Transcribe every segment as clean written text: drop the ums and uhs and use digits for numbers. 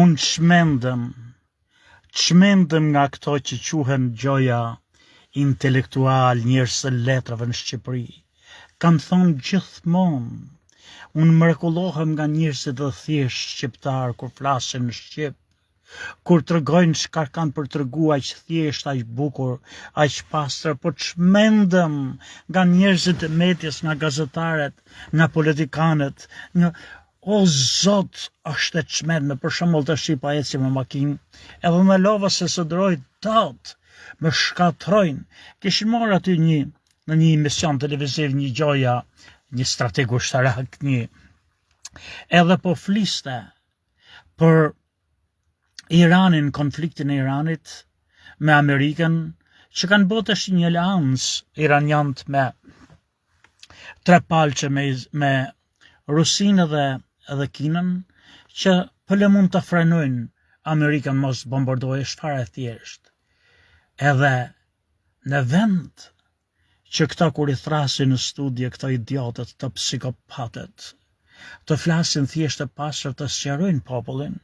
Unë çmendëm nga këto që quhen gjoja intelektual, njerëz të letrave në Shqipëri. Kam thonë gjithmonë, unë mrekullohem nga njerëzit e thjesht shqiptar kur flasin në Shqip, kur tregojnë çka kanë për t'regu aq thjesht, aq bukur, aq pastër, po çmendëm nga njerëzit e medias, nga gazetarët, nga politikanët, nga o zot, është e çmendme. Për shembull tash pa eci me makinë, edhe me lova se së droj tot, me shkatrojnë. Kishin marrë aty në një emision televiziv një gjoja, një strategu ushtarak, edhe po fliste për Iranin, konfliktin e Iranit me Amerikën, që kanë bërë tash një aleancë iraniant me tre palçe me Rusinë edhe Kinën, që pële mund të frenojnë Amerikën mos bombardojë, është fare thjesht. Edhe në vend që këta kur i thrasin në studie, këta idiotët, të psikopatet, të flasin thjesht e pastër, të sqarojnë popullin,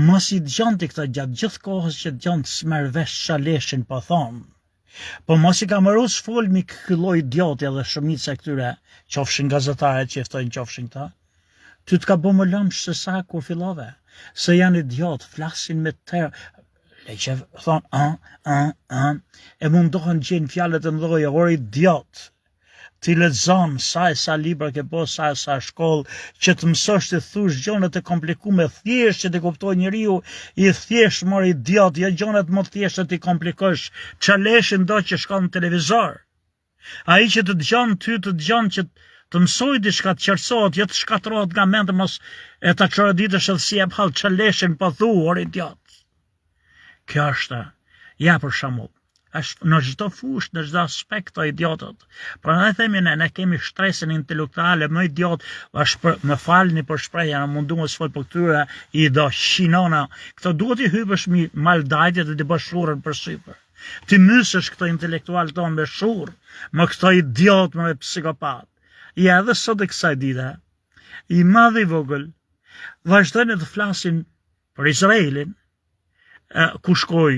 mos i dëgjonti këta gjatë gjithë kohës që dëgjonte s'merr vesh çaleshin po thonë. Po mos i ka marrus folmi ky lloj idioti edhe shumica e këtyre, qofshin gazetarët që ftojnë qofshin këta. Ty të ka bo më lëmsh se sa kur fillove, se janë idiot, flasin me terë, leqe thonë, e mundohen gjenë fjallet e mdoja, or idiot, ti lexon sa libra ke po, sa shkollë, që të mësosh të thush gjonet e komplikume, thjesht që të kuptoj njeriu, i thjesht mor idiot, ja gjonet më thjesht të ti komplikosh, çaleshin do që shkon në televizor. Ai që të dëgjon ty, të dëgjon që të mësoj diçka, të qersohet, jo të shkatrohet nga mend, mos e ta çorëditësh edhe si e ball çaleshin po thuar idiot. Kjo është, ja për shembull, është në çdo fushë, në çdo aspekt të idiotët. Prandaj themi ne kemi shtresën intelektuale më idiot, më falni për shprehjen, në mundu mos fol për këtyre i do shinona. Këto duhet i hypësh mi maldajtje dhe të bësh shurrën për sypër. Ti mysësh këto intelektual tonë me shurr, më këto idiot, më psikopat. Ja edhe sot e kësaj dite, i madh i vogël, vazhdojnë të flasin për Izraelin, ku shkoi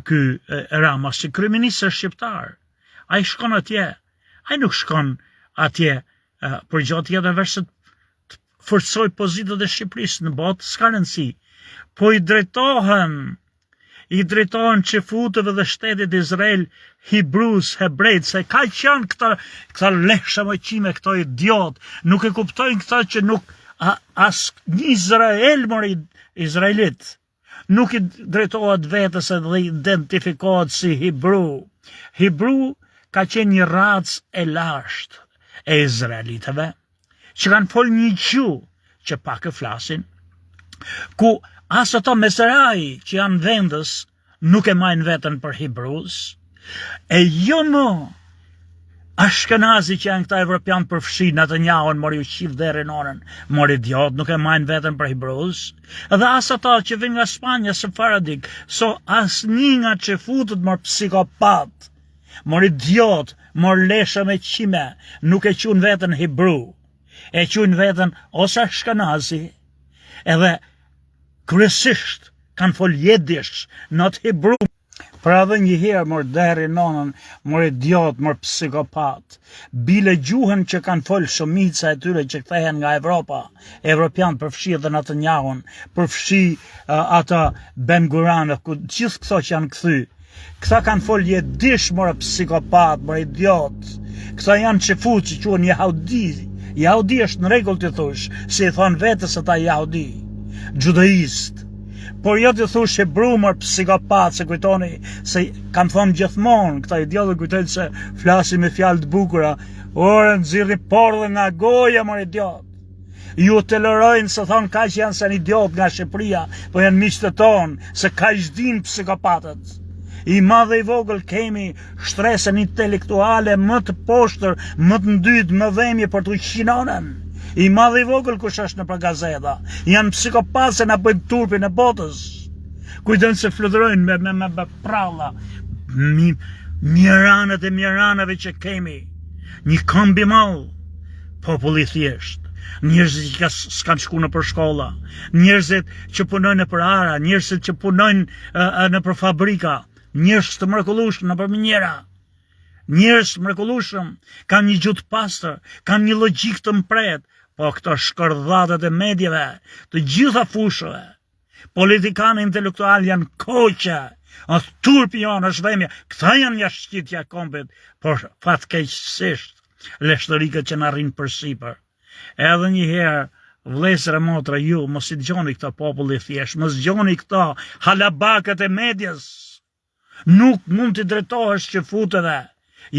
ky Rama si kryeminist shqiptar. Ai shkon atje, ai nuk shkon atje për gjë tjetër veç të forcoj pozitët e Shqipërisë në botë, s'ka rëndësi. Po i drejtohen qefutëve dhe shtetit Izrael, Hibrus, hebrejt, se ka qenë këta leshë më qime, këto idiot, nuk e kuptojnë këta që nuk, as një Izrael mori Izraelit, nuk i drejtohet vetës edhe identifikohet si Hibru. Hibru ka qenë një racë e lashtë e Izraelitëve, që kanë fol një gjuhë që pak e flasin, ku as ato meseraj që janë vendës nuk e majnë vetën për Hibrus, e jo më Ashkenazi që janë këta evropian përfshi, Netanyahu mori u qif dhe Renonën, mori idiot, nuk e majnë vetën për Hibrus, edhe as ato që vinë nga Spanja, Sefaradik, so as një nga që futët mor psikopat, mor idiot, mor leshe me qime, nuk e qunë vetën Hibru, e qunë vetën ose Ashkenazi, edhe kryesisht kanë fol jedish, not Hibru. Pra edhe një herë mor deri nonën, mor idiot, mor psikopat, bile gjuhën që kanë fol shumica e tyre që kthehen nga Evropa, evropian përfshi edhe Netanyahun, përfshi ata Ben Gurion, gjithë këto që janë kthy. Këta kanë fol jedish, mor psikopat, mor idiot. Këta janë qefut që quhen Jahudi. Jahudi është në rregull të thush, si i thon vetës ata Jahudi, judaist. Por jo të thush Hebru mor psikopat, se kujtoni se kam thonë gjithmonë, këta idiotë kujtojnë se flasin me fjalë të bukura, ore nxirrni porrë nga goja mor idiot. Ju të lërojnë se thonë kaq janë se një idiot nga Shqipëria, po janë miqtë tonë, se kaq din psikopatët. I madh i vogël kemi shtresën intelektuale më të poshtër, më të ndyt, më dhemje për të qinonën. I madh i vogël kush është në për gazeta. Janë psikopatë se na bëjnë turpin e botës. Kujtojnë se fludhrojnë me pralla. Mjeranët e mjeranëve që kemi. Një këmbi mall. Populli thjesht. njerëzit që s'kan shku në për shkolla, njerëzit që punojnë në për ara, njerëzit që punojnë në për fabrika, njerëz të mrekullueshëm në për minjera, njerëz mrekullueshëm, kanë një gjuhë të pastër, kanë një logjik të mpret, po këto shkërdhatet e medjeve, të gjitha fushëve, politikanë intelektual janë koqe, është turpi janë, është dhemja, këta janë jashtëqitja e kombit, por fatkeqësisht, leshtërikët që në rrinë për sipër. Edhe një herë, vlezër e motra ju, mos i dëgjoni këta populli thjesht, mos dëgjoni këta halabakët e medjes. Nuk mund të drejtohesh që futeve,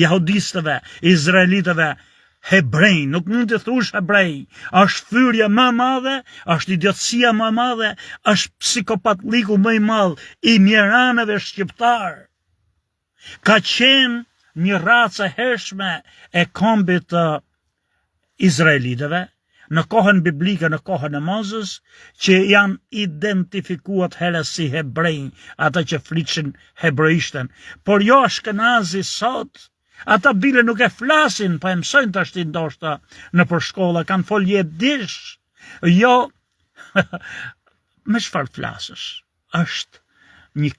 jahudistëve, izraelitëve, hebrej, nuk mund të thush hebrej, është fyrja më madhe, është idiotësia më madhe, është psikopatliku më i madh i mjeranëve shqiptar. Ka qenë një racë e hershme e kombit të izraelitëve, në kohën biblike, në kohën e Mozës, që janë identifikuar herë si hebrej, ata që fliqin hebrejishten. Por jo ashkenazi sot, ata bile nuk e flasin, pa e mësojnë të ashtin ndoshta në për shkolla, kanë folje dish, jo, me çfarë flasësh, është një